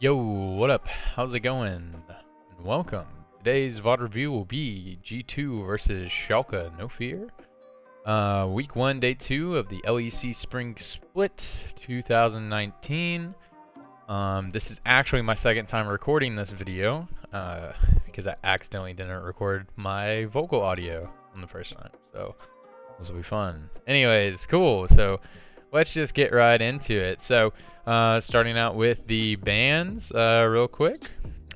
Yo, what up? How's it going? And welcome. Today's VOD review will be G2 versus Schalke, no fear. Week 1, Day 2 of the LEC Spring Split 2019. This is actually my second time recording this video, because I accidentally didn't record my vocal audio on the first time, so this will be fun. Anyways, cool, so let's just get right into it. So, starting out with the bans real quick.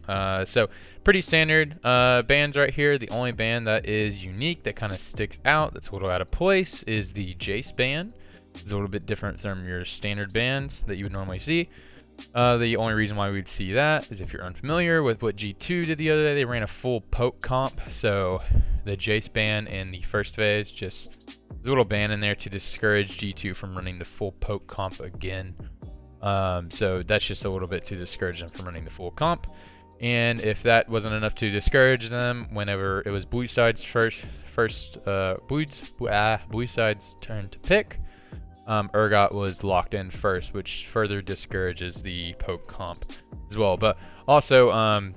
So pretty standard bans right here. The only ban that is unique, that kind of sticks out, that's a little out of place, is the Jace ban. It's a little bit different from your standard bans that you would normally see. The only reason why we'd see that is if you're unfamiliar with what G2 did the other day. They ran a full poke comp, so the Jace ban in the first phase, just there's a little ban in there to discourage G2 from running the full poke comp again. So that's just a little bit to discourage them from running the full comp. And if that wasn't enough to discourage them, whenever it was Blue Side's Blue Side's turn to pick, Urgot was locked in first, which further discourages the poke comp as well. But also,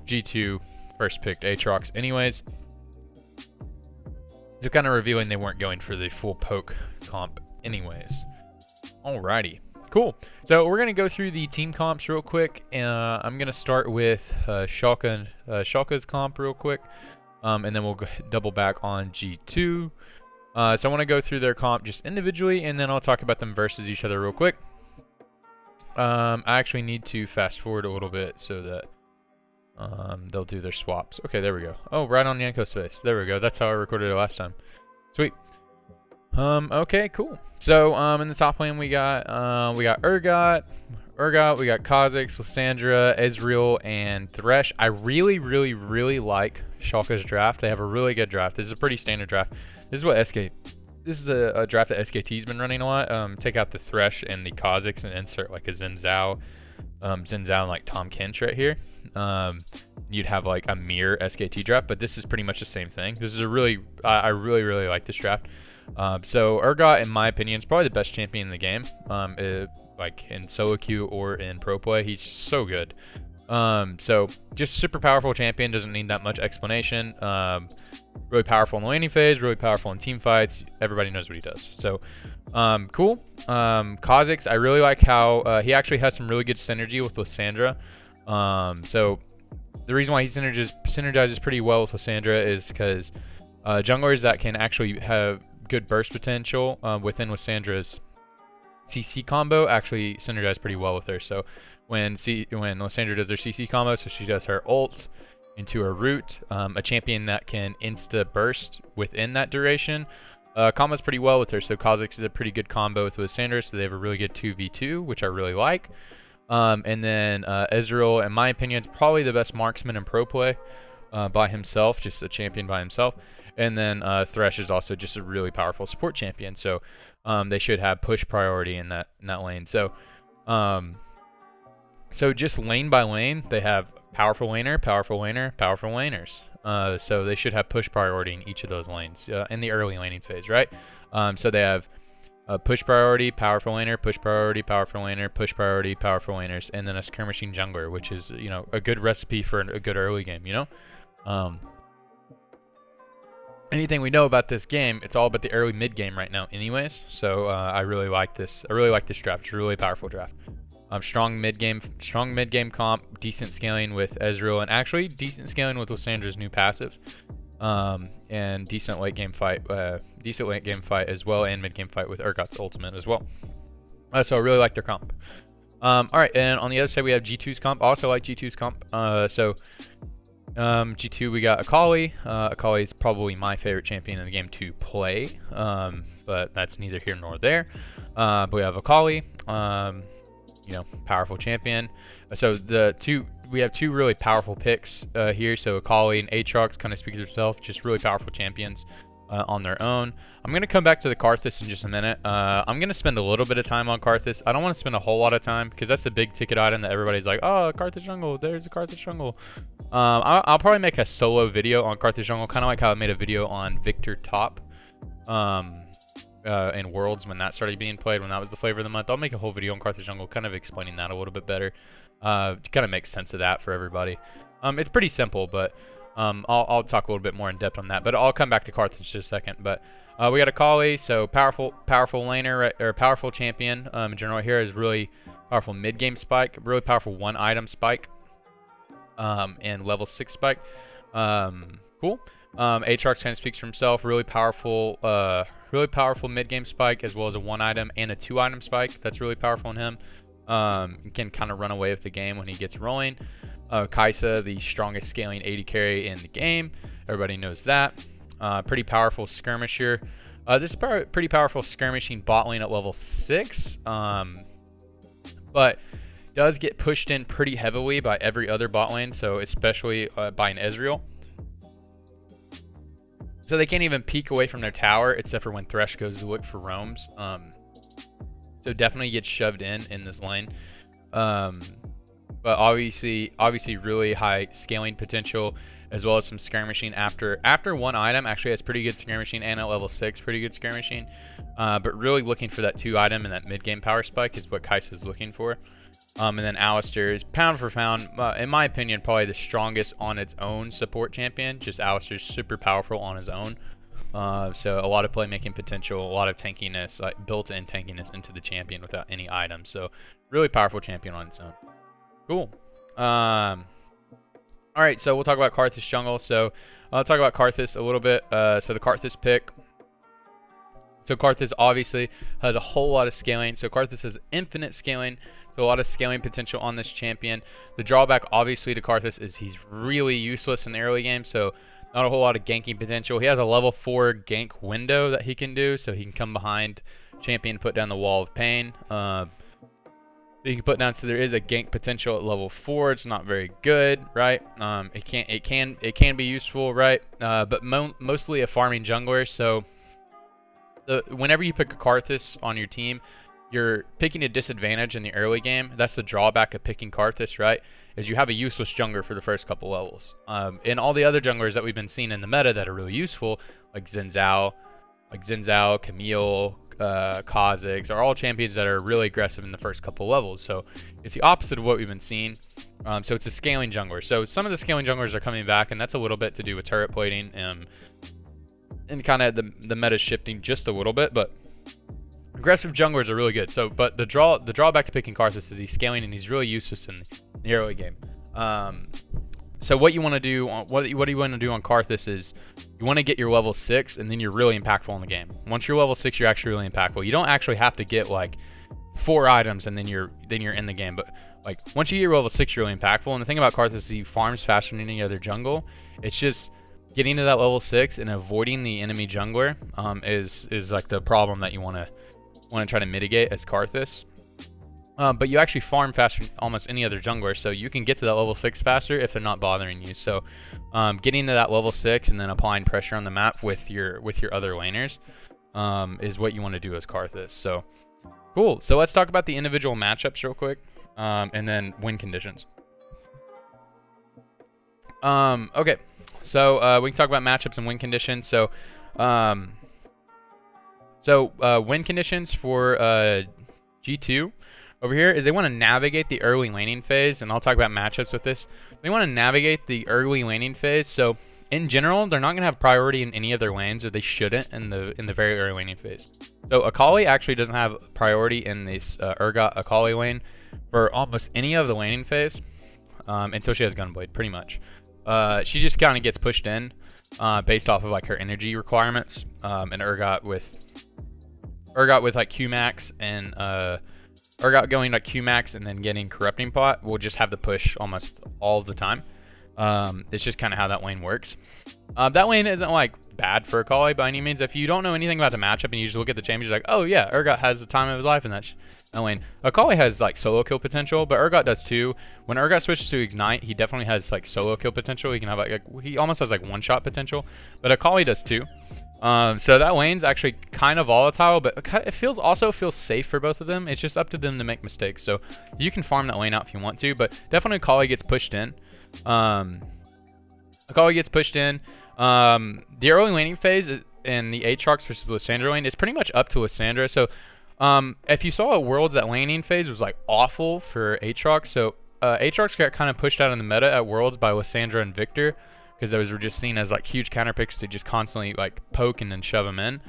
G2 first picked Aatrox anyways. So kind of revealing they weren't going for the full poke comp anyways. Alrighty. Cool. So we're going to go through the team comps real quick. I'm going to start with Schalke's comp real quick. And then we'll double back on G2. So I want to go through their comp just individually, and then I'll talk about them versus each other real quick. I actually need to fast forward a little bit so that they'll do their swaps. Okay, there we go. Oh, right on Jankos' face. There we go. That's how I recorded it last time. Sweet. Okay, cool. So, in the top lane we got Urgot, we got Kha'Zix, Lissandra, Ezreal, and Thresh. I really like Schalke's draft. They have a really good draft. This is a pretty standard draft. This is a draft that SKT's been running a lot. Take out the Thresh and the Kha'Zix and insert like a Xin Zhao and like Tom Kench right here. You'd have like a mirror SKT draft, but this is pretty much the same thing. This is a I really like this draft. So Urgot, in my opinion, is probably the best champion in the game. Like in solo queue or in pro play, he's so good. So just super powerful champion, doesn't need that much explanation. Really powerful in the laning phase, really powerful in team fights. Everybody knows what he does. So cool. Kha'Zix, I really like how he actually has some really good synergy with Lissandra. So the reason why he synergizes pretty well with Lissandra is because junglers that can actually have good burst potential within Lissandra's CC combo actually synergize pretty well with her. So when Lissandra does her CC combo, so she does her ult into her root, a champion that can insta burst within that duration combos pretty well with her. So Kha'Zix is a pretty good combo with Lissandra, so they have a really good 2v2, which I really like. And then Ezreal, in my opinion, is probably the best marksman in pro play by himself, just a champion by himself. And then Thresh is also just a really powerful support champion, so they should have push priority in that lane. So, so just lane by lane, they have powerful laner, powerful laner, powerful laners. So they should have push priority in each of those lanes in the early laning phase, right? So they have push priority, powerful laner, push priority, powerful laner, push priority, powerful laners, and then a skirmishing jungler, which is, you know, a good recipe for a good early game, you know? Anything we know about this game, it's all about the early mid game right now anyways. So I really like this. I really like this draft. It's a really powerful draft. Strong mid game comp, decent scaling with Ezreal, and actually decent scaling with Lissandra's new passive. And decent late game fight as well, and mid game fight with Urgot's ultimate as well. So I really like their comp. Alright, and on the other side we have G2's comp. I also like G2's comp. G2 we got Akali. Akali is probably my favorite champion in the game to play, but that's neither here nor there. But we have Akali, you know, powerful champion. So we have two really powerful picks here. So Akali and Aatrox kind of speak for themselves, just really powerful champions on their own. I'm going to come back to the Karthus in just a minute. I'm going to spend a little bit of time on Karthus. I don't want to spend a whole lot of time because that's a big ticket item that everybody's like, oh, Karthus Jungle, there's a Karthus Jungle. I'll probably make a solo video on Karthus Jungle, kind of like how I made a video on Victor Top in Worlds when that started being played, when that was the flavor of the month. I'll make a whole video on Karthus Jungle, kind of explaining that a little bit better. to kind of make sense of that for everybody. It's pretty simple, but I'll talk a little bit more in depth on that. But I'll come back to Karthus in just a second. But we got Akali, so powerful laner, right, or powerful champion. In general, here is really powerful mid-game spike, really powerful one-item spike, and level 6 spike. Cool. Aatrox kind of speaks for himself. Really powerful mid-game spike, as well as a one-item and a two-item spike. That's really powerful in him. Can kind of run away with the game when he gets rolling. Kai'Sa, the strongest scaling AD carry in the game. Everybody knows that. Pretty powerful skirmisher. This is pretty powerful skirmishing bot lane at level 6. But does get pushed in pretty heavily by every other bot lane, so especially by an Ezreal. So they can't even peek away from their tower, except for when Thresh goes to look for roams. So definitely gets shoved in this lane. But obviously really high scaling potential, as well as some skirmishing after one item. Actually has pretty good skirmishing, and at level 6 pretty good skirmishing. But really looking for that 2-item and that mid-game power spike is what Kai'Sa is looking for. And then Alistar is pound for pound, in my opinion, probably the strongest on its own support champion. Just Alistar's super powerful on his own. So a lot of playmaking potential, a lot of tankiness, like built-in tankiness into the champion without any items. So really powerful champion on its own. Cool. Alright, so we'll talk about Karthus Jungle. So I'll talk about Karthus a little bit. So the Karthus pick. So Karthus obviously has a whole lot of scaling. So Karthus has infinite scaling. So a lot of scaling potential on this champion. The drawback obviously to Karthus is he's really useless in the early game. So not a whole lot of ganking potential. He has a level 4 gank window that he can do. So he can come behind champion, put down the wall of pain. You can put down, so there is a gank potential at level 4. It's not very good, right? It can be useful, right? But mostly a farming jungler. So whenever you pick a Karthus on your team, you're picking a disadvantage in the early game. That's the drawback of picking Karthus, right? Is you have a useless jungler for the first couple levels. And all the other junglers that we've been seeing in the meta that are really useful, like Xin Zhao, Camille, Kha'Zix, are all champions that are really aggressive in the first couple levels. So it's the opposite of what we've been seeing. So it's a scaling jungler. So some of the scaling junglers are coming back, and that's a little bit to do with turret plating and kind of the meta shifting just a little bit. But aggressive junglers are really good. So, but the drawback to picking Karthus is he's scaling and he's really useless in the early game. So what you want to do, what you want to do on Karthus is you want to get your level 6, and then you're really impactful in the game. Once you're level 6, you're actually really impactful. You don't actually have to get like 4 items and then you're in the game. But like once you get your level 6, you're really impactful. And the thing about Karthus is he farms faster than any other jungle. It's just getting to that level 6 and avoiding the enemy jungler is like the problem that you want to try to mitigate as Karthus. But you actually farm faster than almost any other jungler, so you can get to that level 6 faster if they're not bothering you. So getting to that level 6 and then applying pressure on the map with your other laners is what you want to do as Karthus. So cool. So let's talk about the individual matchups real quick, and then win conditions. Okay, so we can talk about matchups and win conditions. So win conditions for G2 over here is they want to navigate the early laning phase, and I'll talk about matchups with this. They want to navigate the early laning phase. So in general, they're not going to have priority in any of their lanes, or they shouldn't in the very early laning phase. So Akali actually doesn't have priority in this Urgot Akali lane for almost any of the laning phase until she has Gunblade, pretty much. She just kind of gets pushed in based off of like her energy requirements, and Urgot with like Qmax and Urgot going like Qmax and then getting Corrupting Pot will just have the push almost all the time. It's just kind of how that lane works. That lane isn't like bad for Akali by any means. If you don't know anything about the matchup and you just look at the champions, you're like, oh yeah, Urgot has the time of his life in that lane. Akali has like solo kill potential, but Urgot does too. When Urgot switches to Ignite, he definitely has like solo kill potential. He can have like he almost has like one-shot potential, but Akali does too. So that lane's actually kind of volatile, but it also feels safe for both of them. It's just up to them to make mistakes. So you can farm that lane out if you want to, but definitely Akali gets pushed in. Akali gets pushed in. The early laning phase in the Aatrox versus Lissandra lane is pretty much up to Lissandra. So if you saw at Worlds, that laning phase was like awful for Aatrox. So Aatrox got kind of pushed out in the meta at Worlds by Lissandra and Victor, because those were just seen as like huge counter picks to just constantly like poke and then shove them in.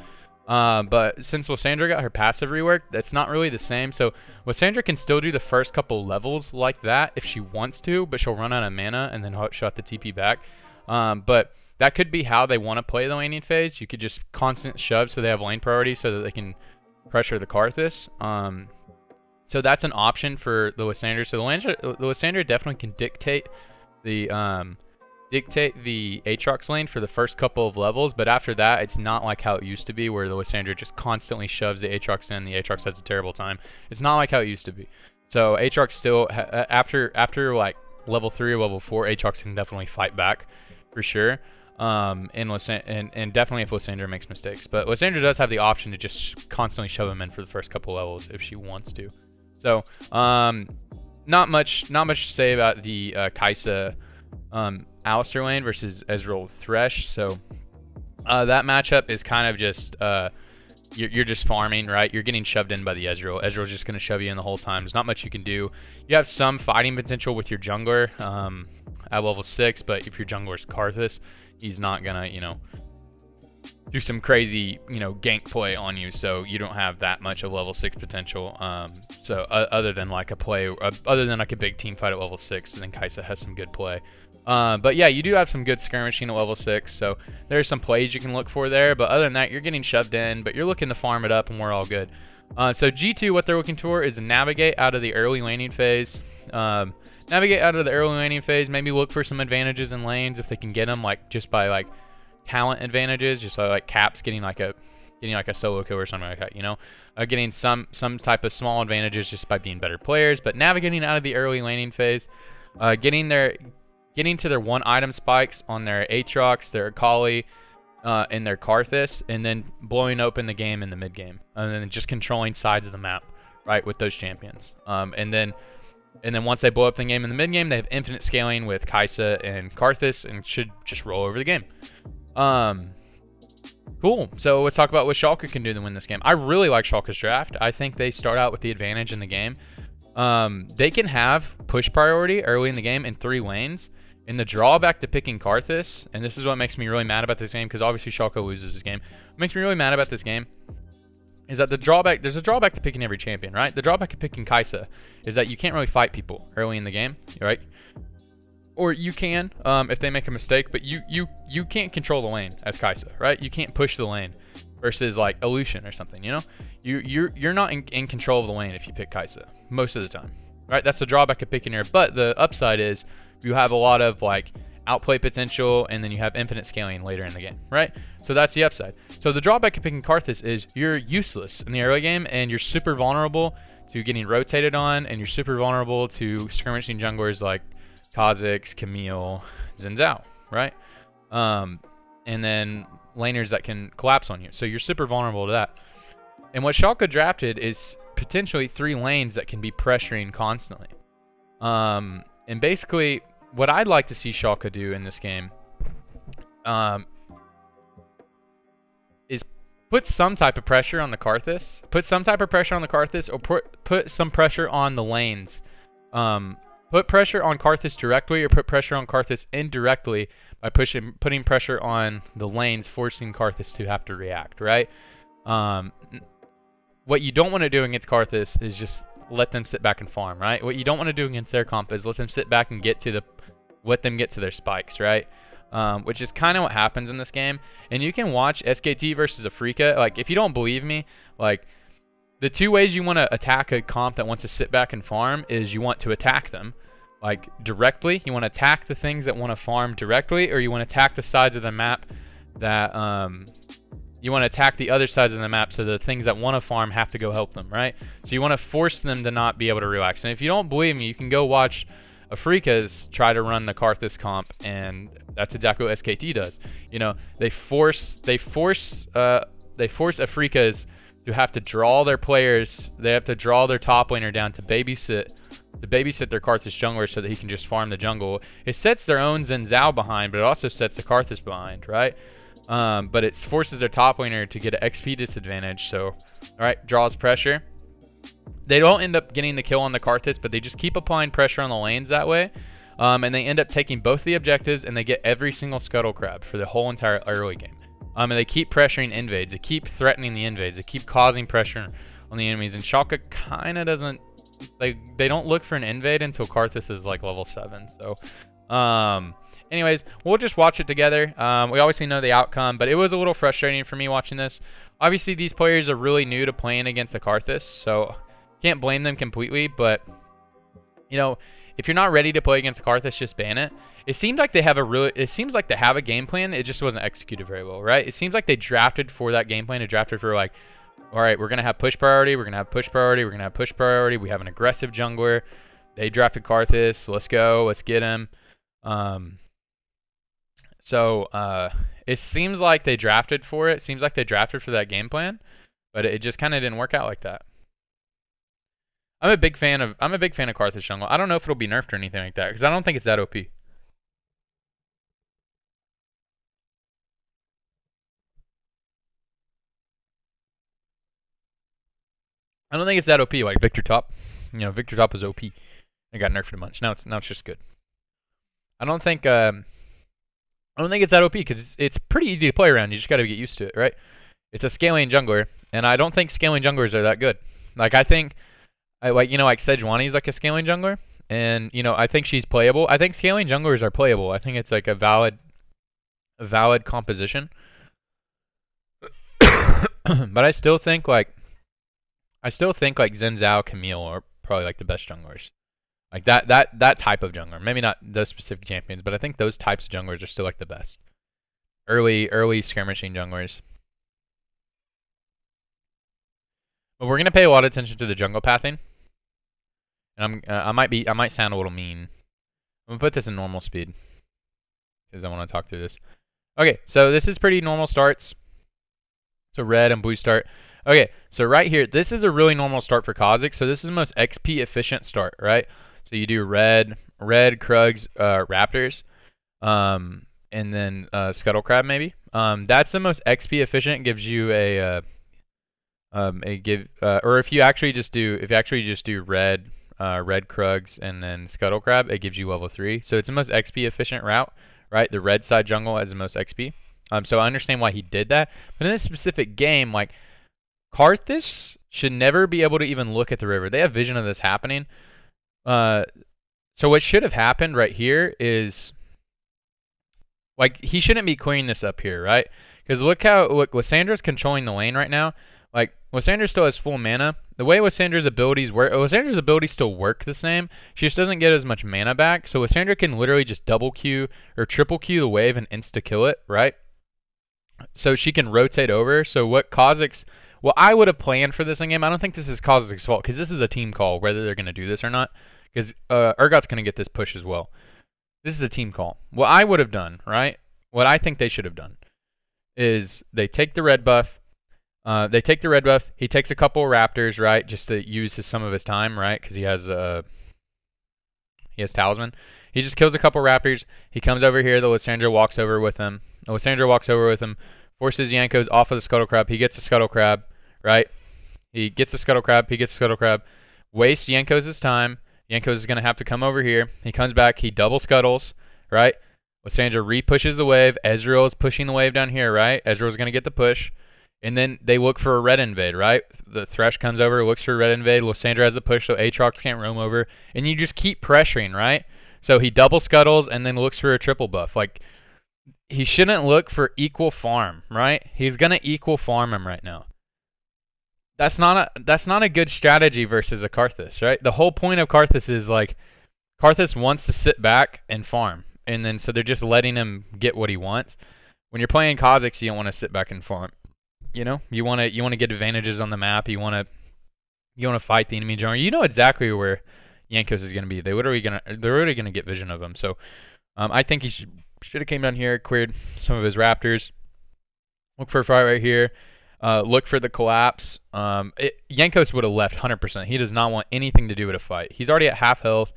But since Lissandra got her passive reworked, that's not really the same. So Lissandra can still do the first couple levels like that if she wants to, but she'll run out of mana and then shut the TP back. But that could be how they want to play the laning phase. You could just constant shove so they have lane priority so that they can pressure the Karthus. So that's an option for the Lissandra. So the Lissandra definitely can dictate the Aatrox lane for the first couple of levels, but after that, it's not like how it used to be, where the Lissandra just constantly shoves the Aatrox in. The Aatrox has a terrible time. It's not like how it used to be. So Aatrox still, after like level 3 or level 4, Aatrox can definitely fight back for sure. And definitely if Lissandra makes mistakes. But Lissandra does have the option to just constantly shove him in for the first couple levels if she wants to. So not much to say about the Kai'Sa Alistar lane versus Ezreal Thresh. So that matchup is kind of just you're just farming, right? You're getting shoved in by the Ezreal. Ezreal's just going to shove you in the whole time. There's not much you can do. You have some fighting potential with your jungler at level 6, but if your jungler's Karthus, he's not gonna, you know, do some crazy, you know, gank play on you. So you don't have that much of level 6 potential. So other than like a big team fight at level 6, then Kai'Sa has some good play. But yeah, you do have some good skirmishing at level 6, so there's some plays you can look for there. But other than that, you're getting shoved in, but you're looking to farm it up, and we're all good. So G2, what they're looking for is to navigate out of the early laning phase. Maybe look for some advantages in lanes if they can get them, like just by like talent advantages, just like Caps getting like a solo kill or something like that, you know, getting some type of small advantages just by being better players. But navigating out of the early laning phase, getting to their one item spikes on their Aatrox, their Akali, and their Karthus, and then blowing open the game in the mid game, and then just controlling sides of the map, right, with those champions. And then once they blow up the game in the mid game, they have infinite scaling with Kai'Sa and Karthus, and should just roll over the game. Cool. So let's talk about what Schalke can do to win this game. I really like Schalke's draft. I think they start out with the advantage in the game. They can have push priority early in the game in 3 lanes. And the drawback to picking Karthus, and this is what makes me really mad about this game, because obviously Schalke loses this game. What makes me really mad about this game is that there's a drawback to picking every champion, right? The drawback to picking Kai'Sa is that you can't really fight people early in the game, right? Or you can if they make a mistake, but you can't control the lane as Kai'Sa, right? You can't push the lane versus like Illusion or something, you know? You're not in control of the lane if you pick Kai'Sa most of the time, right? That's the drawback of picking her. But the upside is you have a lot of like outplay potential, and then you have infinite scaling later in the game, right? So that's the upside. So the drawback of picking Karthus is you're useless in the early game, and you're super vulnerable to getting rotated on, and you're super vulnerable to skirmishing junglers like Kha'Zix, Camille, Xin Zhao, right? And then laners that can collapse on you. So you're super vulnerable to that. And what Schalke drafted is potentially 3 lanes that can be pressuring constantly. And basically, what I'd like to see Schalke do in this game is put some type of pressure on the Karthus. Or put some pressure on the lanes. Put pressure on Karthus directly, or put pressure on Karthus indirectly by putting pressure on the lanes, forcing Karthus to have to react, right? What you don't want to do against Karthus is just let them sit back and farm, right? What you don't want to do against their comp is let them sit back and let them get to their spikes, right? Which is kind of what happens in this game. And you can watch SKT versus Afrika. Like, if you don't believe me, like, the 2 ways you want to attack a comp that wants to sit back and farm is you want to attack them, like, directly. You want to attack the things that want to farm directly, or you want to attack the sides of the map that, you want to attack the other sides of the map so the things that want to farm have to go help them, right? So you want to force them to not be able to relax. And if you don't believe me, you can go watch Afrika's try to run the Karthus comp, and that's exactly what SKT does. You know, they force Afrika's to have to draw their players. They have to draw their top laner down to babysit their Karthus jungler so that he can just farm the jungle. It sets their own Xin Zhao behind, but it also sets the Karthus behind, right? But it forces their top laner to get an XP disadvantage. So, all right, draws pressure. They don't end up getting the kill on the Karthus, but they just keep applying pressure on the lanes that way. And they end up taking both the objectives, and they get every single Scuttle Crab for the whole entire early game. And they keep pressuring invades. They keep threatening the invades. They keep causing pressure on the enemies. And Schalke kind of doesn't... They don't look for an invade until Karthus is like level 7. So, anyways, we'll just watch it together. We obviously know the outcome, but it was a little frustrating for me watching this. Obviously, these players are really new to playing against a Karthus, so can't blame them completely. But, you know, if you're not ready to play against a Karthus, just ban it. It seems like they have a game plan. It just wasn't executed very well, right? It seems like they drafted for that game plan. They drafted for like, all right, we're gonna have push priority. We're gonna have push priority. We're gonna have push priority. We have an aggressive jungler. They drafted Karthus. Let's go. Let's get him. It seems like they drafted for it. Seems like they drafted for that game plan, but it just kind of didn't work out like that. I'm a big fan of Karthus Jungle. I don't know if it'll be nerfed or anything like that because I don't think it's that OP. I don't think it's that OP like Victor Top. You know, Victor Top was OP. It got nerfed a bunch. Now it's just good. I don't think it's that OP because it's pretty easy to play around. You just got to get used to it, right? It's a scaling jungler, and I don't think scaling junglers are that good. Like I think, like Sejuani is like a scaling jungler, and you know I think she's playable. I think scaling junglers are playable. I think it's like a valid composition. But I still think like Xin Zhao, Camille are probably like the best junglers. Like that type of jungler. Maybe not those specific champions, but I think those types of junglers are still like the best. Early skirmishing junglers. But we're gonna pay a lot of attention to the jungle pathing. And I might sound a little mean. I'm gonna put this in normal speed because I want to talk through this. Okay, so this is pretty normal starts. So red and blue start. Okay, so right here, this is a really normal start for Kha'Zix. So this is the most XP efficient start, right? So you do red, Krugs, Raptors, and then Scuttle Crab maybe. That's the most XP efficient. It gives you or if you actually just do red, Krugs, and then Scuttle Crab, it gives you level 3. So it's the most XP efficient route, right? The red side jungle has the most XP. So I understand why he did that. But in this specific game, like Karthus should never be able to even look at the river. They have vision of this happening. So what should have happened right here is, like, he shouldn't be querying this up here, right? Because look, Lissandra's controlling the lane right now. Like, Lissandra still has full mana. The way Lissandra's abilities work, Lissandra's abilities still work the same. She just doesn't get as much mana back. So Lissandra can literally just double Q or triple Q the wave and insta-kill it, right? So she can rotate over. So what I would have planned for this in game, I don't think this is Kha'Zix's fault, because this is a team call, whether they're going to do this or not. Because Urgot's going to get this push as well. This is a team call. What I would have done, right? What I think they should have done is they take the red buff. He takes a couple of Raptors, right? Just to use some of his time, right? Because he has Talisman. He just kills a couple Raptors. He comes over here. The Lissandra walks over with him. Forces Jankos off of the Scuttle Crab. He gets the Scuttle Crab, right? He gets the Scuttle Crab. Wastes Jankos' time. Jankos is going to have to come over here. He comes back. He double scuttles, right? Lissandra re-pushes the wave. Ezreal is pushing the wave down here, right? Ezreal is going to get the push. And then they look for a red invade, right? The Thresh comes over, looks for a red invade. Lissandra has the push, so Aatrox can't roam over. And you just keep pressuring, right? So he double scuttles and then looks for a triple buff. Like, he shouldn't look for equal farm, right? He's going to equal farm him right now. That's not a good strategy versus a Karthus, right? The whole point of Karthus is, like, Karthus wants to sit back and farm. And then so they're just letting him get what he wants. When you're playing Kha'Zix, you don't want to sit back and farm. You know, you want to get advantages on the map. You want to fight the enemy jungle. You know exactly where Jankos is going to be. They're already going to get vision of him. So I think he should have came down here, cleared some of his Raptors. Look for a fight right here. Look for the collapse. Jankos would have left 100%. He does not want anything to do with a fight. He's already at half health.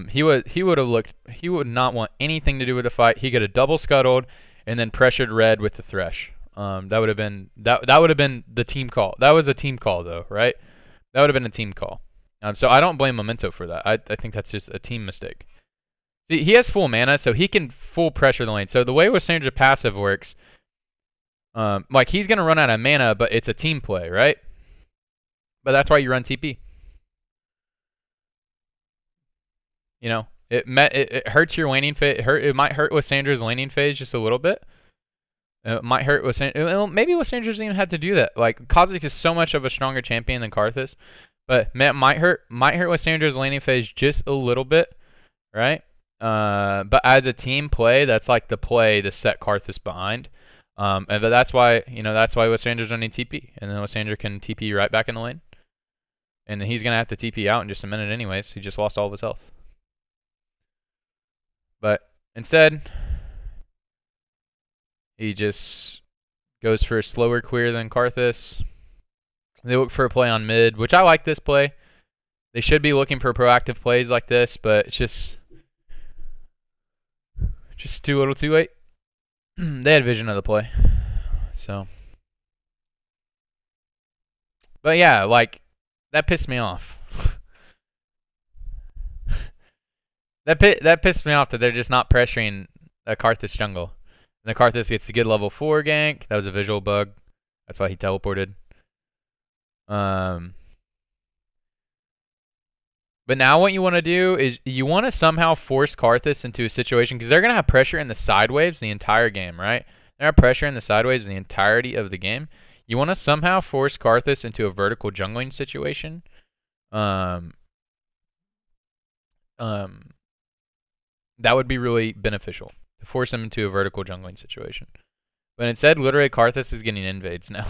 He would not want anything to do with a fight. He could have double scuttled and then pressured red with the Thresh. That would have been the team call. That was a team call though, right? That would have been a team call. So I don't blame Memento for that. I think that's just a team mistake. See, he has full mana, so he can full pressure the lane. So the way Lissandra passive works, like he's going to run out of mana, but it's a team play, right? But that's why you run TP. You know, it hurts your laning phase. It might hurt Lissandra's laning phase just a little bit. It might hurt Lissandra. Maybe Lissandra doesn't even have to do that. Like Kha'Zix is so much of a stronger champion than Karthus, but it might hurt Lissandra's laning phase just a little bit, right? But as a team play, that's like the play to set Karthus behind. But that's why Lissandra's running TP, and then Lissandra can TP right back in the lane, and then he's gonna have to TP out in just a minute anyways. He just lost all of his health. But instead, he just goes for a slower clear than Karthus. They look for a play on mid, which I like this play. They should be looking for proactive plays like this, but it's just too little too late. They had vision of the play. So. But yeah, like, that pissed me off. That pissed me off that they're just not pressuring a Karthus jungle. And the Karthus gets a good level 4 gank. That was a visual bug. That's why he teleported. But now what you want to do is you want to somehow force Karthus into a situation, because they're going to have pressure in the side waves the entire game, right? They're going to have pressure in the side waves the entirety of the game. You want to somehow force Karthus into a vertical jungling situation. That would be really beneficial, to force him into a vertical jungling situation. But instead, literally, Karthus is getting invades now.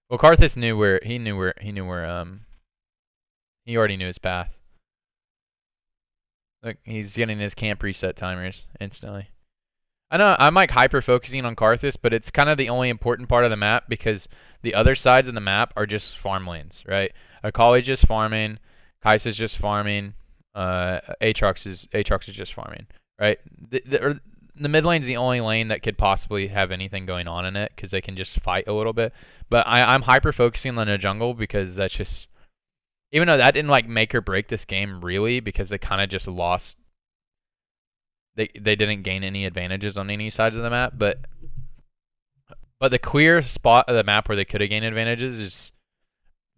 Well, Karthus knew where he already knew his path. Look, he's getting his camp reset timers instantly. I know I'm like hyper focusing on Karthus, but it's kind of the only important part of the map, because the other sides of the map are just farm lanes, right? Akali's just farming, Kai'Sa's just farming, Aatrox is just farming, right? The mid lane's the only lane that could possibly have anything going on in it, because they can just fight a little bit. But I'm hyper focusing on the jungle, because that's just, even though that didn't like make or break this game really, because they kind of just lost. They didn't gain any advantages on any sides of the map, but the clear spot of the map where they could have gained advantages is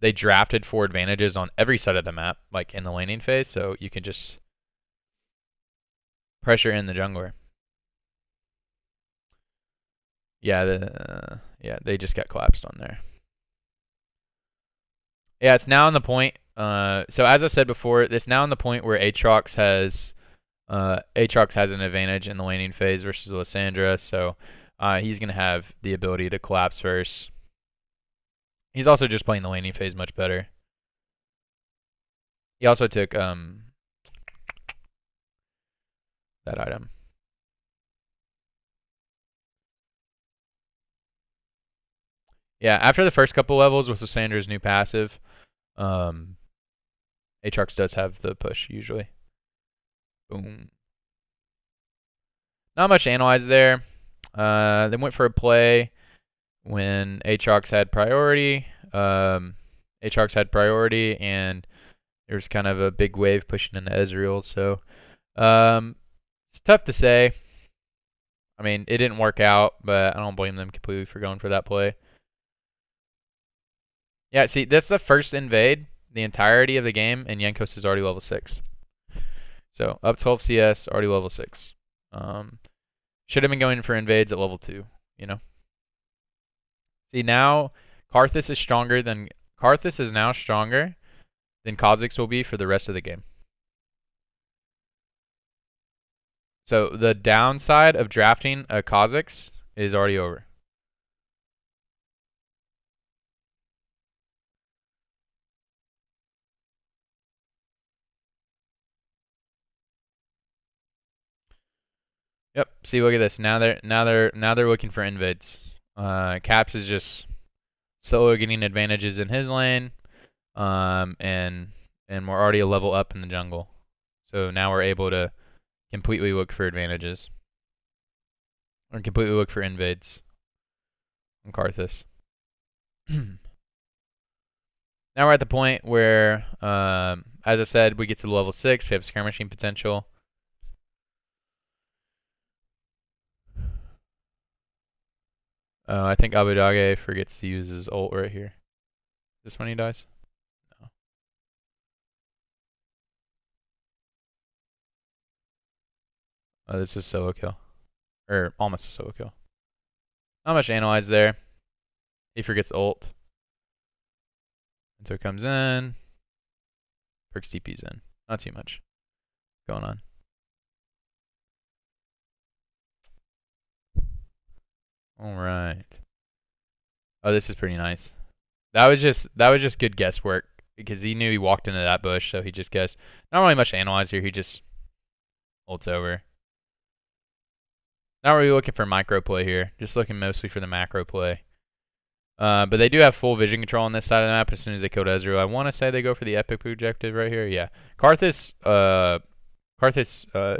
they drafted for advantages on every side of the map, like in the laning phase, so you can just pressure in the jungler. Yeah, they just got collapsed on there. Yeah, it's now on the point. So as I said before, it's now on the point where Aatrox has an advantage in the laning phase versus Lissandra, so he's gonna have the ability to collapse first. He's also just playing the laning phase much better. He also took that item. Yeah, after the first couple levels with Lissandra's new passive, Aatrox does have the push usually. Boom. Not much to analyze there. They went for a play when Aatrox had priority. Aatrox had priority, and there's kind of a big wave pushing into Ezreal. So it's tough to say. I mean, it didn't work out, but I don't blame them completely for going for that play. Yeah, see, that's the first invade, the entirety of the game, and Jankos is already level 6. So, up 12 CS, already level 6. Should have been going for invades at level 2, you know? See, now, Karthus is now stronger than Kha'Zix will be for the rest of the game. So, the downside of drafting a Kha'Zix is already over. Yep. See, look at this. Now they're looking for invades. Caps is just solo getting advantages in his lane, and we're already a level up in the jungle. So now we're able to completely look for advantages, or completely look for invades on Karthus. Now we're at the point where, as I said, we get to level 6. We have skirmishing potential. I think Abbedagge forgets to use his ult right here. Is this when he dies? No. Oh, this is solo kill. Or almost a solo kill. Not much analyze there. He forgets ult. Memento comes in. Perkz TP's in. Not too much going on. Alright. Oh, this is pretty nice. That was just good guesswork because he knew he walked into that bush, so he just guessed. Not really much to analyze here, he just ults over. Not really looking for micro play here, just looking mostly for the macro play. But they do have full vision control on this side of the map as soon as they killed Ezreal. I want to say they go for the epic objective right here. Yeah. Karthus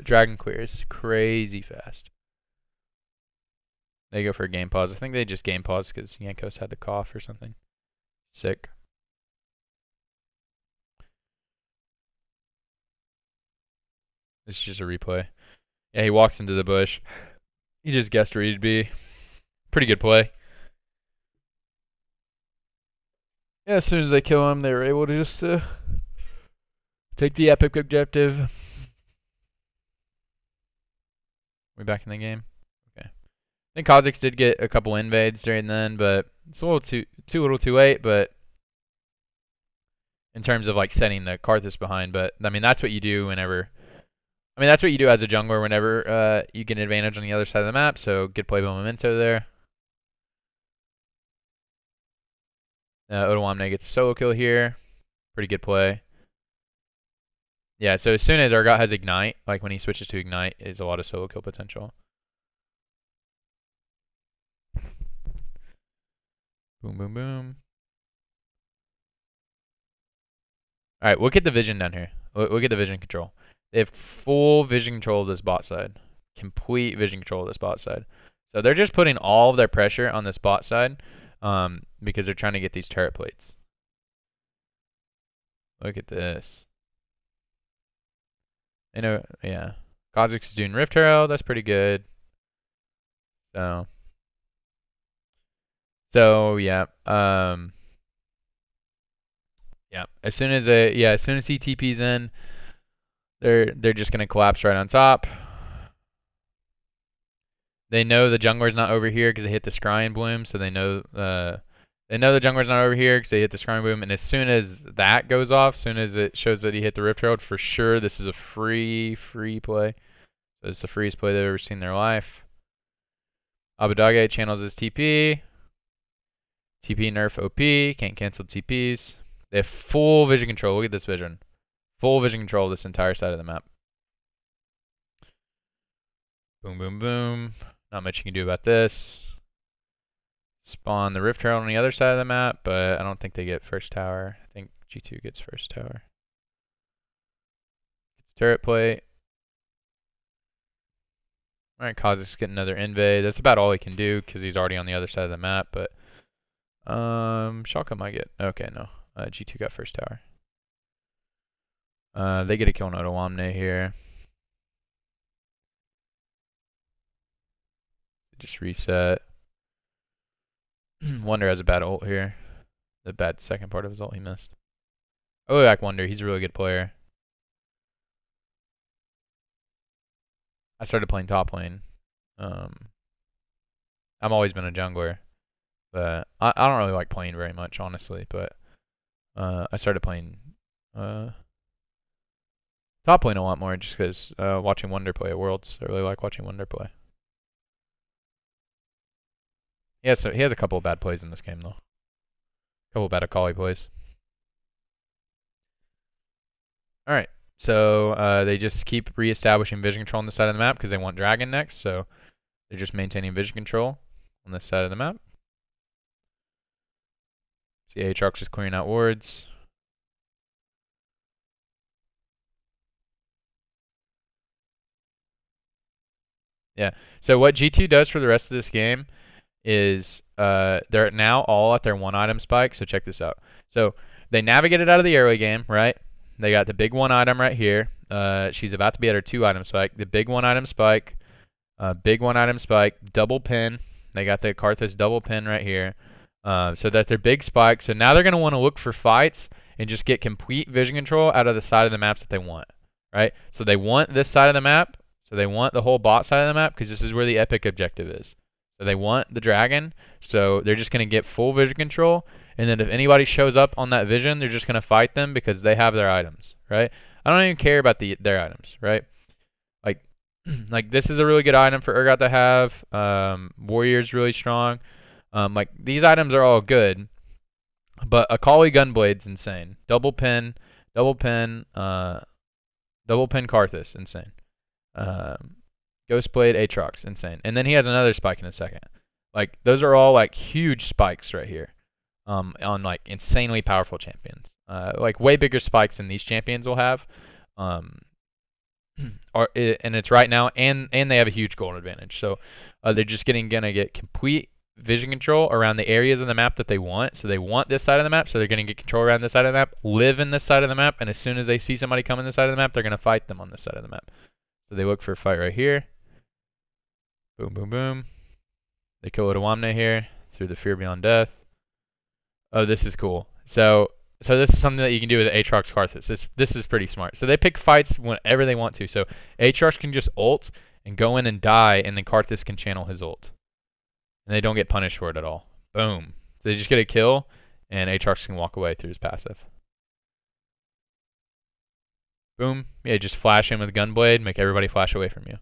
Dragon clears crazy fast. They go for a game pause. I think they just game pause because Jankos had the cough or something. Sick. This is just a replay. Yeah, he walks into the bush. He just guessed where he'd be. Pretty good play. Yeah, as soon as they kill him, they were able to just take the epic objective. We back in the game? Okay. I think Kha'Zix did get a couple invades during then, but it's a little too late, but in terms of like setting the Karthus behind, but I mean that's what you do whenever that's what you do as a jungler whenever you get an advantage on the other side of the map, so good play by Memento there. Odoamne gets a solo kill here. Pretty good play. Yeah, so as soon as Urgot has Ignite, like when he switches to Ignite, is a lot of solo kill potential. Boom, boom, boom. Alright, look at the vision down here. Look at the vision control. They have full vision control of this bot side. Complete vision control of this bot side. So they're just putting all of their pressure on this bot side because they're trying to get these turret plates. Look at this. You know, yeah. Kha'Zix is doing Rift Herald. That's pretty good. So yeah. Yeah. As soon as he TP's in, they're just gonna collapse right on top. They know the jungler's not over here because they hit the Scrying Bloom, so they know the jungler's not over here because they hit the Scrying Bloom, and as soon as that goes off, as soon as it shows that he hit the Rift Herald, for sure this is a free play. So it's the freest play they've ever seen in their life. Abbedagge channels his TP. TP nerf OP, can't cancel TPs. They have full vision control. Look at this vision. Full vision control of this entire side of the map. Boom, boom, boom. Not much you can do about this. Spawn the Rift Herald on the other side of the map, but I don't think they get first tower. I think G2 gets first tower. It's turret plate. Alright, Kha'Zix get another invade. That's about all he can do because he's already on the other side of the map, but Schalke might get, okay, no. G2 got first tower. They get a kill on Odoamne here. Just reset. Wunder has a bad ult here. The bad second part of his ult he missed. Oh, like Wunder, he's a really good player. I started playing top lane. I've always been a jungler, but I don't really like playing very much, honestly. But I started playing top lane a lot more just because watching Wunder play at Worlds. I really like watching Wunder play. Yeah, so he has a couple of bad plays in this game, though. A couple of bad Akali plays. Alright, so they just keep re-establishing vision control on this side of the map because they want Dragon next, so they're just maintaining vision control on this side of the map. See, Aatrox is clearing out wards. Yeah, so what G2 does for the rest of this game is they're now all at their 1 item spike. So check this out. So they navigated out of the early game, right? They got the big 1 item right here. She's about to be at her 2 item spike. The big 1 item spike, big 1 item spike, double pin. They got the Karthus double pin right here. So that they're big spikes. So now they're going to want to look for fights and just get complete vision control out of the side of the maps that they want, right? So they want this side of the map. So they want the whole bot side of the map because this is where the epic objective is. So they want the dragon. So they're just going to get full vision control. And then if anybody shows up on that vision, they're just going to fight them because they have their items, right? I don't even care about their items, right? Like this is a really good item for Urgot to have. Warrior's really strong. Like these items are all good, but Akali Gunblade's insane. Double pin Karthus, insane. Ghostblade Aatrox, insane. And then he has another spike in a second. Like those are all like huge spikes right here. On like insanely powerful champions. Like way bigger spikes than these champions will have. And it's right now, and they have a huge gold advantage. So they're just gonna get complete vision control around the areas of the map that they want. So they want this side of the map, so they're gonna get control around this side of the map, live in this side of the map, and as soon as they see somebody come in this side of the map, they're gonna fight them on this side of the map. So they look for a fight right here. Boom, boom, boom. They kill Odoamne here through the Fear Beyond Death. Oh, this is cool. So this is something that you can do with Aatrox Karthus. This is pretty smart. So they pick fights whenever they want to. So Aatrox can just ult and go in and die, and then Karthus can channel his ult. And they don't get punished for it at all. Boom. So they just get a kill, and Aatrox can walk away through his passive. Boom. Yeah, just flash in with Gunblade, make everybody flash away from you.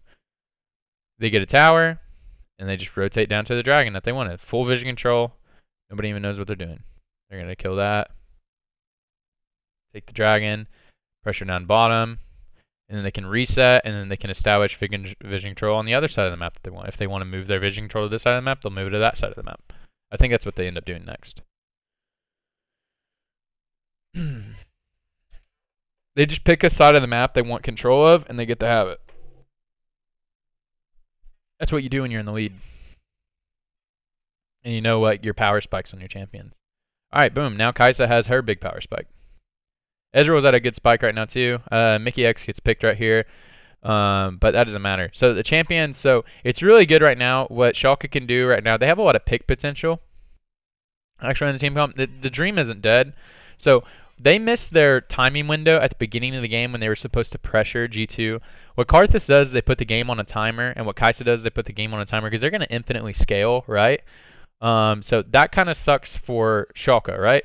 They get a tower, and they just rotate down to the dragon that they wanted. Full vision control. Nobody even knows what they're doing. They're going to kill that. Take the dragon, pressure down bottom, and then they can reset, and then they can establish vision control on the other side of the map that they want. If they want to move their vision control to this side of the map, they'll move it to that side of the map. I think that's what they end up doing next. They just pick a side of the map they want control of, and they get to have it. That's what you do when you're in the lead. And you know what your power spikes on your champions. Alright, boom. Now Kai'Sa has her big power spike. Ezreal's at a good spike right now too. Mikyx gets picked right here. But that doesn't matter. So the champions, so it's really good right now. What Schalke can do right now, they have a lot of pick potential. Actually, in the team comp, the dream isn't dead. So they missed their timing window at the beginning of the game when they were supposed to pressure G2. What Karthus does is they put the game on a timer, and what Kai'Sa does is they put the game on a timer because they're going to infinitely scale, right? So that kind of sucks for Schalke, right?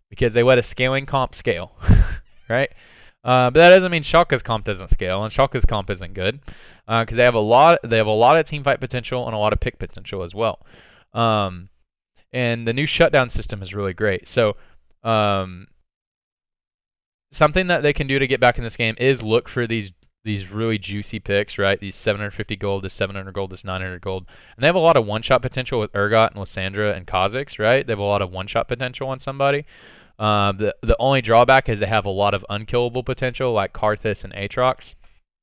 Because they let a scaling comp scale, right? But that doesn't mean Schalke's comp doesn't scale, and Schalke's comp isn't good because they have a lot of team fight potential and a lot of pick potential as well. And the new shutdown system is really great. So something that they can do to get back in this game is look for these really juicy picks, right? These 750 gold, this 700 gold, this 900 gold. And they have a lot of one-shot potential with Urgot and Lissandra and Kha'Zix, right? They have a lot of one-shot potential on somebody. The only drawback is they have a lot of unkillable potential like Karthus and Aatrox.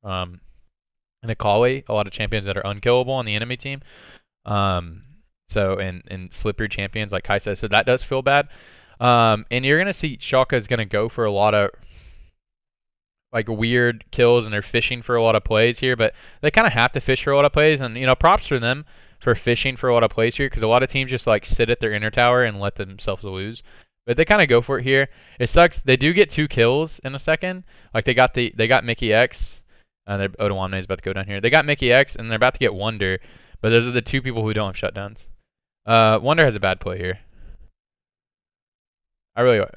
And Akali, a lot of champions that are unkillable on the enemy team. And slippery champions like Kai'Sa. So that does feel bad. And you're going to see Schalke is going to go for a lot of like weird kills, and they're fishing for a lot of plays here, but they kind of have to fish for a lot of plays, and props for them for fishing for a lot of plays here, because a lot of teams just like sit at their inner tower and let themselves lose, but they kind of go for it here. It sucks. They do get 2 kills in a second. Like they got Mikyx, Odoamne is about to go down here. They got Mikyx, and they're about to get Wunder, but those are the 2 people who don't have shutdowns. Wunder has a bad play here.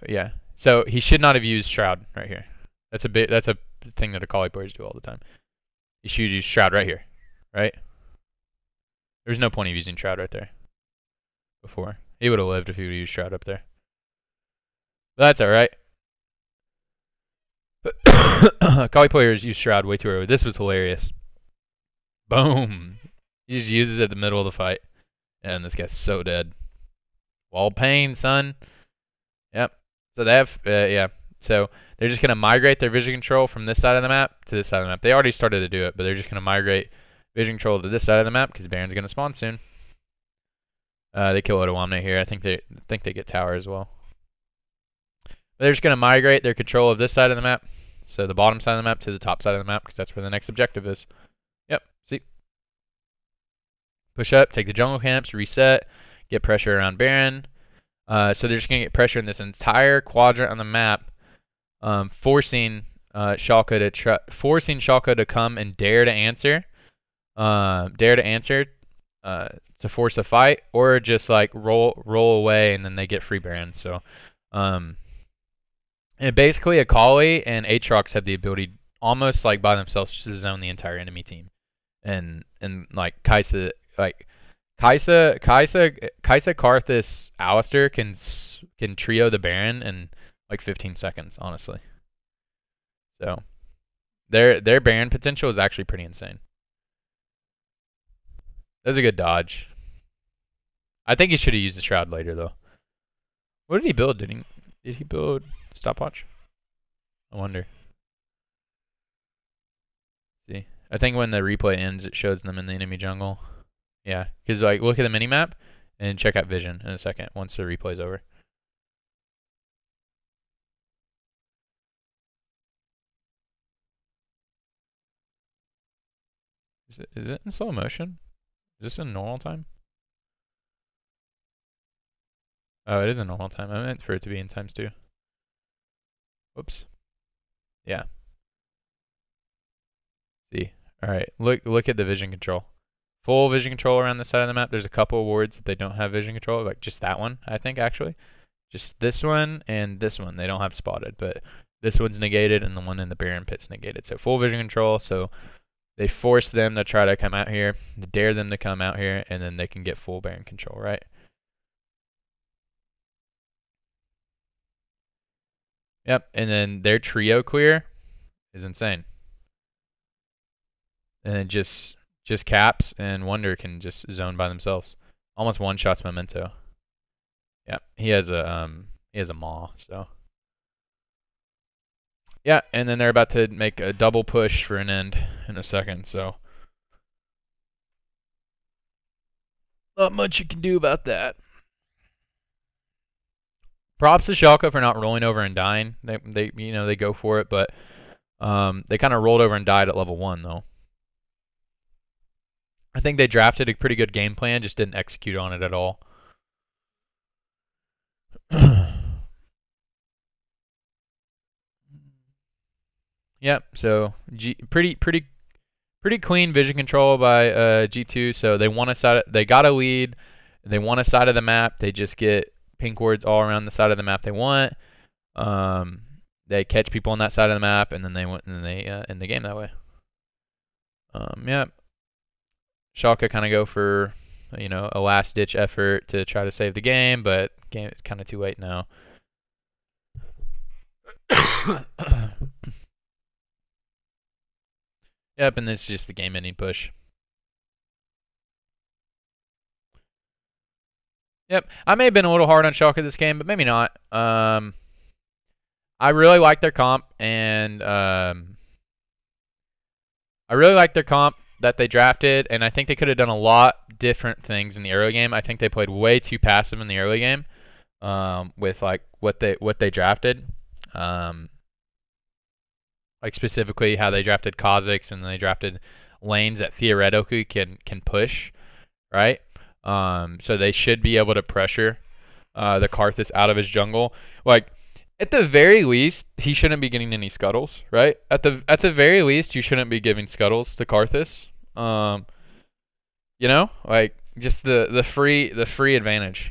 Yeah. So he should not have used Shroud right here. That's a thing that Akali players do all the time. You should use Shroud right here, right? There's no point of using Shroud right there. Before he would have lived if he would have used Shroud up there. But that's all right. Akali players use Shroud way too early. This was hilarious. Boom. He just uses it at the middle of the fight, and this guy's so dead. Wall pain, son. Yep. So they have yeah. So they're just going to migrate their vision control from this side of the map to this side of the map. They already started to do it, but they're just going to migrate vision control to this side of the map because Baron's going to spawn soon. They kill Odoamne here. I think they get tower as well. They're just gonna migrate their control of this side of the map, so the bottom side of the map to the top side of the map, because that's where the next objective is. Yep. See. Push up, take the jungle camps, reset, get pressure around Baron. So they're just gonna get pressure in this entire quadrant on the map, forcing Schalke to come and dare to answer. To force a fight, or just like roll away and then they get free Baron. So and basically Akali and Aatrox have the ability almost like by themselves to zone the entire enemy team. And like Kai'Sa, Karthus, Alistar can trio the Baron in like 15 seconds, honestly. So their Baron potential is actually pretty insane. That was a good dodge. I think he should have used the Shroud later, though. What did he build? Did he build stopwatch? I wonder. See, I think when the replay ends, it shows them in the enemy jungle. Yeah, because like look at the minimap and check out vision in a second once the replay's over. Is it in slow motion? Is this in normal time? Oh, it is in normal time. I meant for it to be in times 2. Whoops. Yeah. See. Alright, look at the vision control. Full vision control around the side of the map. There's a couple of wards that they don't have vision control, like just that one, I think, actually. Just this one and this one they don't have spotted, but this one's negated and the one in the Baron pit's negated. So full vision control, so they force them to try to come out here, dare them to come out here, and then they can get full Baron control, right? Yep, and then their trio clear is insane. And then just caps and Wunder can just zone by themselves. Almost one-shots Memento. Yep, he has a maw, so. Yeah, and then they're about to make a double push for an end in a second, so. Not much you can do about that. Props to Schalke for not rolling over and dying. They go for it, but they kind of rolled over and died at level 1 though. I think they drafted a pretty good game plan, just didn't execute on it at all. Yep. So pretty clean vision control by G2. So they want a side. They got a lead. They want a side of the map. They just get pink wards all around the side of the map they want. They catch people on that side of the map, and then they end the game that way. Yep. Schalke kind of go for a last ditch effort to try to save the game, but it's kind of too late now. Yep, and this is just the game-ending push. Yep, I may have been a little hard on Schalke this game, but maybe not. I really like their comp, and that they drafted, and I think they could have done a lot different things in the early game. I think they played way too passive in the early game with like what they drafted. Like specifically how they drafted Kha'Zix, and they drafted lanes that theoretically can push, right? So they should be able to pressure the Karthus out of his jungle. Like at the very least, he shouldn't be getting any scuttles, right? At the very least, you shouldn't be giving scuttles to Karthus. Like just the free advantage,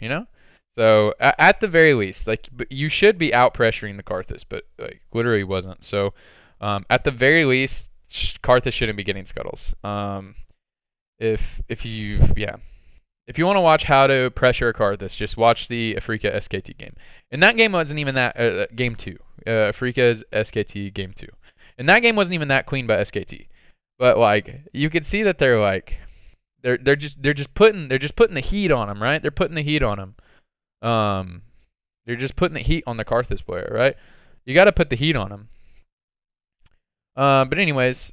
So at the very least, like you should be out pressuring the Karthus, but like literally wasn't. So at the very least, Karthus shouldn't be getting scuttles. If you want to watch how to pressure a Karthus, just watch the Afrika SKT game. And that game wasn't even that game 2. Afrika's SKT game 2. And that game wasn't even that clean by SKT. But like you could see that they're just putting the heat on him, right? They're putting the heat on him. They're just putting the heat on the Karthus player, right? You got to put the heat on him. But anyways,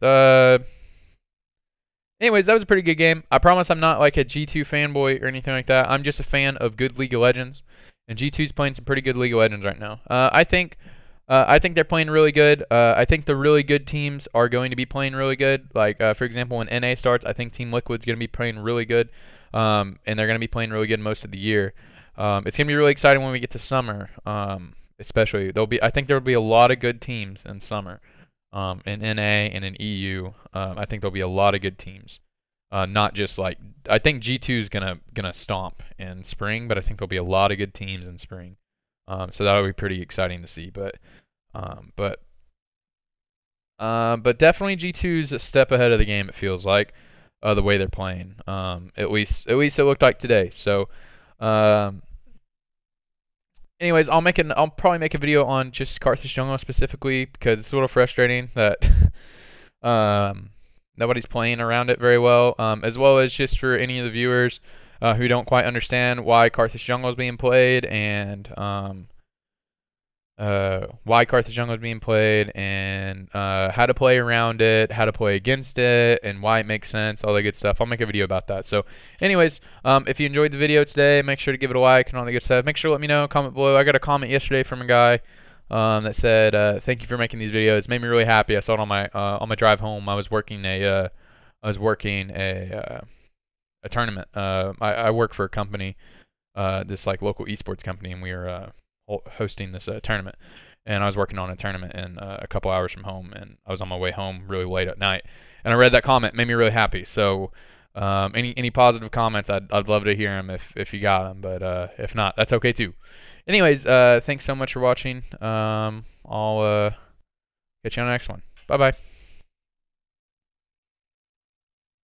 Anyways, that was a pretty good game. I promise I'm not like a G2 fanboy or anything like that. I'm just a fan of good League of Legends, and G2's playing some pretty good League of Legends right now. I think they're playing really good. I think the really good teams are going to be playing really good. Like for example, when NA starts, I think Team Liquid's going to be playing really good, and they're going to be playing really good most of the year. It's going to be really exciting when we get to summer, especially. I think there'll be a lot of good teams in summer. In NA and in EU, I think there'll be a lot of good teams. Not just like I think G2 is gonna stomp in spring, but I think there'll be a lot of good teams in spring. So that'll be pretty exciting to see. But definitely G2's a step ahead of the game. It feels like the way they're playing. At least it looked like today. So. Anyways, I'll probably make a video on just Karthus Jungle specifically because it's a little frustrating that nobody's playing around it very well, as well as just for any of the viewers who don't quite understand why Karthus Jungle is being played and how to play around it, how to play against it, and why it makes sense, all that good stuff. I'll make a video about that. So anyways, if you enjoyed the video today, make sure to give it a like and all that good stuff. Make sure to let me know, comment below. I got a comment yesterday from a guy that said, thank you for making these videos. It made me really happy. I saw it on my drive home. I was working a tournament. I work for a company, this like local esports company, and we were hosting this tournament, and I was working on a tournament in a couple hours from home, and I was on my way home really late at night, and I read that comment. It made me really happy. So any positive comments, I'd love to hear them if you got them, but if not, that's okay too. Anyways, thanks so much for watching. I'll catch you on the next one. Bye bye.